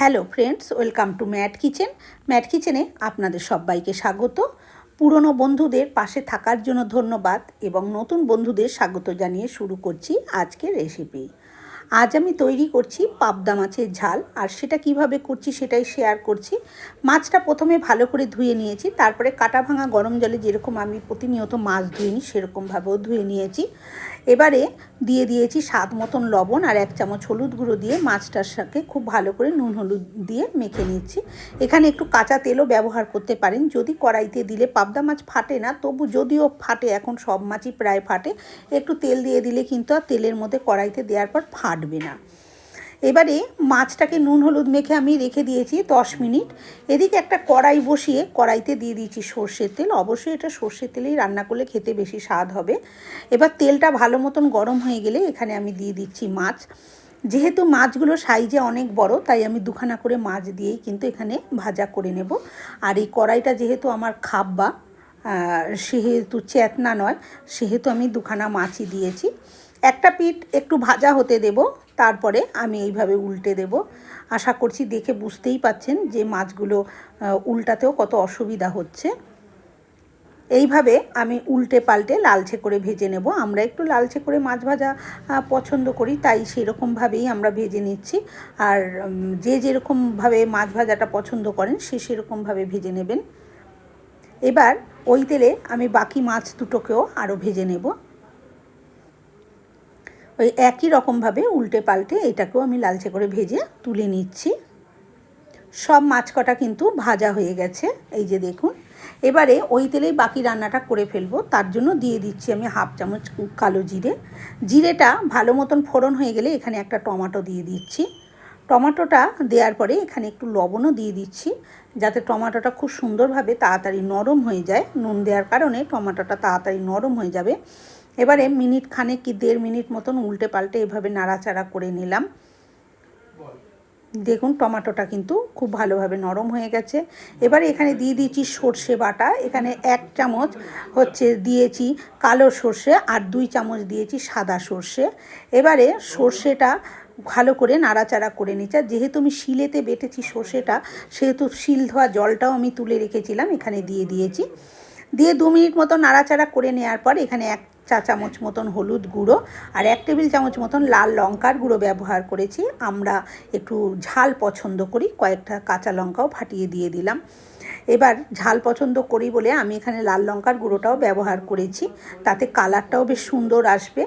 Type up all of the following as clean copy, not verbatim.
Hello friends, welcome to Mat Kitchen. Mat কিচেনে আপনাদের সবাইকে স্বাগত। পুরনো বন্ধুদের পাশে থাকার জন্য ধন্যবাদ এবং নতুন বন্ধুদের স্বাগত জানিয়ে শুরু করছি আজকের রেসিপি। আজ আমি তৈরি করছি পাবদা মাছের ঝাল, আর সেটা কিভাবে করছি সেটাই শেয়ার করছি। মাছটা প্রথমে ভালো করে ধুয়ে নিয়েছি, তারপরে কাটা ভাঙা গরম জলে যেরকম আমি প্রতিনিয়ত মাছ ধুয়ে নিই সেরকমভাবেও ধুয়ে নিয়েছি। এবারে দিয়ে দিয়েছি স্বাদ মতন লবণ আর 1 চামচ হলুদ গুঁড়ো দিয়ে মাছটার সাথে খুব ভালো করে নুন হলুদ দিয়ে মেখে নিচ্ছি। এখানে একটু কাঁচা তেলও ব্যবহার করতে পারেন, যদি কড়াইতে দিলে পাবদা মাছ ফাটে না, তবু যদিও ফাটে, এখন সব মাছই প্রায় ফাটে, একটু তেল দিয়ে দিলে কিন্তু আর তেলের মধ্যে কড়াইতে দেওয়ার পর ফাটবে না। এবারে মাছটাকে নুন হলুদ মেখে আমি রেখে দিয়েছি 10 মিনিট। এদিকে একটা কড়াই বসিয়ে কড়াইতে দিয়ে দিয়েছি সর্ষের তেল। অবশ্যই এটা সর্ষের তেলেই রান্না করলে খেতে বেশি স্বাদ হবে। এবার তেলটা ভালো মতন গরম হয়ে গেলে এখানে আমি দিয়ে দিচ্ছি মাছ। যেহেতু মাছগুলো সাইজে অনেক বড়, তাই আমি দুখানা করে মাছ দিয়েই কিন্তু এখানে ভাজা করে নেব। আর এই কড়াইটা যেহেতু আমার খাব্বা, সেহেতু চেতনা নয়, সেহেতু আমি দুখানা মাছই দিয়েছি। একটা পিঠ একটু ভাজা হতে দেব, তারপরে আমি এইভাবে উল্টে দেব। আশা করছি দেখে বুঝতেই পাচ্ছেন যে মাছগুলো উল্টাতেও কত অসুবিধা হচ্ছে। এইভাবে আমি উল্টে পাল্টে লালচে করে ভেজে নেব। আমরা একটু লালচে করে মাছ ভাজা পছন্দ করি, তাই সেরকমভাবেই আমরা ভেজে নিচ্ছি। আর যে যেরকমভাবে মাছ ভাজাটা পছন্দ করেন সে সেরকমভাবে ভেজে নেবেন। এবার ওই তেলে আমি বাকি মাছ দুটোকেও আরও ভেজে নেব। ওই একই রকমভাবে উল্টে পাল্টে এটাকেও আমি লালচে করে ভেজে তুলে নিচ্ছি। সব মাছ কটা কিন্তু ভাজা হয়ে গেছে, এই যে দেখুন। এবারে ওই তেলেই বাকি রান্নাটা করে ফেলবো। তার জন্য দিয়ে দিচ্ছি আমি 1/2 চামচ কালো জিরে। জিরেটা ভালো মতন ফোড়ন হয়ে গেলে এখানে একটা টমেটো দিয়ে দিচ্ছি। টমেটোটা দেওয়ার পরে এখানে একটু লবণও দিয়ে দিচ্ছি, যাতে টমেটোটা খুব সুন্দরভাবে তাড়াতাড়ি নরম হয়ে যায়। নুন দেওয়ার কারণে টমেটোটা তাড়াতাড়ি নরম হয়ে যাবে। এবারে মিনিট খানেক কি 1.5 মিনিট মতন উল্টে পাল্টে এভাবে নাড়াচাড়া করে নিলাম। দেখুন টমেটোটা কিন্তু খুব ভালোভাবে নরম হয়ে গেছে। এবারে এখানে দিয়ে দিয়েছি সর্ষে বাটা। এখানে 1 চামচ দিয়েছি কালো সর্ষে আর 2 চামচ দিয়েছি সাদা সর্ষে। এবারে সর্ষেটা ভালো করে নাড়াচাড়া করে নিচ্ছি। যেহেতু আমি শিলেতে বেটেছি সর্ষেটা, সেহেতু শিল ধোয়া জলটাও আমি তুলে রেখেছিলাম, এখানে দিয়ে দিয়েছি। দিয়ে 2 মিনিট মতো নাড়াচাড়া করে নেওয়ার পর এখানে 1 চা চামচ মতন হলুদ গুঁড়ো আর 1 টেবিল চামচ মতন লাল লঙ্কার গুঁড়ো ব্যবহার করেছি। আমরা একটু ঝাল পছন্দ করি, কয়েকটা কাঁচা লঙ্কাও ফাটিয়ে দিয়ে দিলাম। এবার ঝাল পছন্দ করি বলে আমি এখানে লাল লঙ্কার গুঁড়োটাও ব্যবহার করেছি, তাতে কালারটাও বেশ সুন্দর আসবে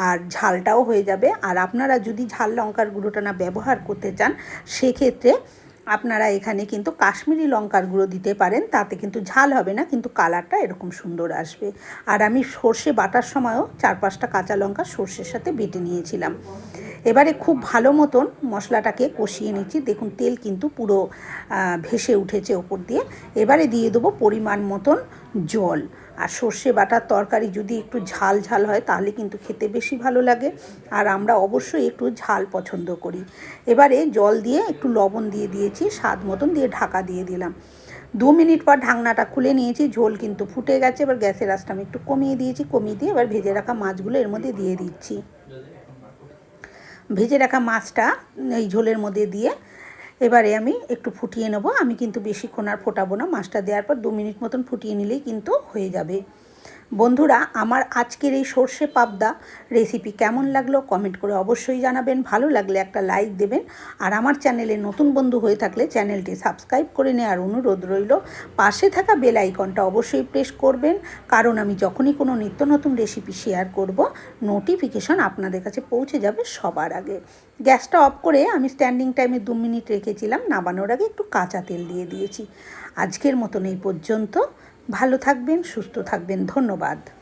আর ঝালটাও হয়ে যাবে। আর আপনারা যদি ঝাল লঙ্কার গুঁড়োটা না ব্যবহার করতে চান, সেক্ষেত্রে আপনারা এখানে কিন্তু কাশ্মীরি লঙ্কার গুঁড়ো দিতে পারেন, তাতে কিন্তু ঝাল হবে না, কিন্তু কালারটা এরকম সুন্দর আসবে। আর আমি সর্ষে বাটার সময়ও 4-5টা কাঁচা লঙ্কা সর্ষের সাথে বেটে নিয়েছিলাম। এবারে খুব ভালো মতন মশলাটাকে কষিয়ে নিচ্ছি। দেখুন তেল কিন্তু পুরো ভেসে উঠেছে ওপর দিয়ে। এবারে দিয়ে দেবো পরিমাণ মতন জল। আর সর্ষে বাটার তরকারি যদি একটু ঝাল ঝাল হয় তাহলে কিন্তু খেতে বেশি ভালো লাগে, আর আমরা অবশ্যই একটু ঝাল পছন্দ করি। এবারে জল দিয়ে একটু লবণ দিয়ে দিয়েছি, স্বাদ মতন দিয়ে ঢাকা দিয়ে দিলাম। 2 মিনিট পর ঢাকনাটা খুলে নিয়েছি, ঝোল কিন্তু ফুটে গেছে। এবার গ্যাসের আঁচটা আমি একটু কমিয়ে দিয়েছি, কমিয়ে দিয়ে এবার ভেজে রাখা মাছগুলো এর মধ্যে দিয়ে দিচ্ছি। ভেজে রাখা মাছটা এই ঝোলের মধ্যে দিয়ে এবারে আমি একটু ফুটিয়ে নেব। আমি কিন্তু বেশিক্ষণ আর ফোটাবো না, মাছটা দেওয়ার পর 2 মিনিট মতন ফুটিয়ে নিলেই কিন্তু হয়ে যাবে। বন্ধুরা, আমার আজকের এই সর্ষে পাবদা রেসিপি কেমন লাগলো কমেন্ট করে অবশ্যই জানাবেন। ভালো লাগলে একটা লাইক দেবেন, আর আমার চ্যানেলে নতুন বন্ধু হয়ে থাকলে চ্যানেলটি সাবস্ক্রাইব করে নেওয়ার অনুরোধ রইল। পাশে থাকা বেল আইকনটা অবশ্যই প্রেস করবেন, কারণ আমি যখনই কোনো নিত্য নতুন রেসিপি শেয়ার করব, নোটিফিকেশন আপনাদের কাছে পৌঁছে যাবে সবার আগে। গ্যাসটা অফ করে আমি স্ট্যান্ডিং টাইমে 2 মিনিট রেখেছিলাম, নামানোর আগে একটু কাঁচা তেল দিয়ে দিয়েছি। আজকের মতন এই পর্যন্ত। ভালো থাকবেন, সুস্থ থাকবেন, ধন্যবাদ।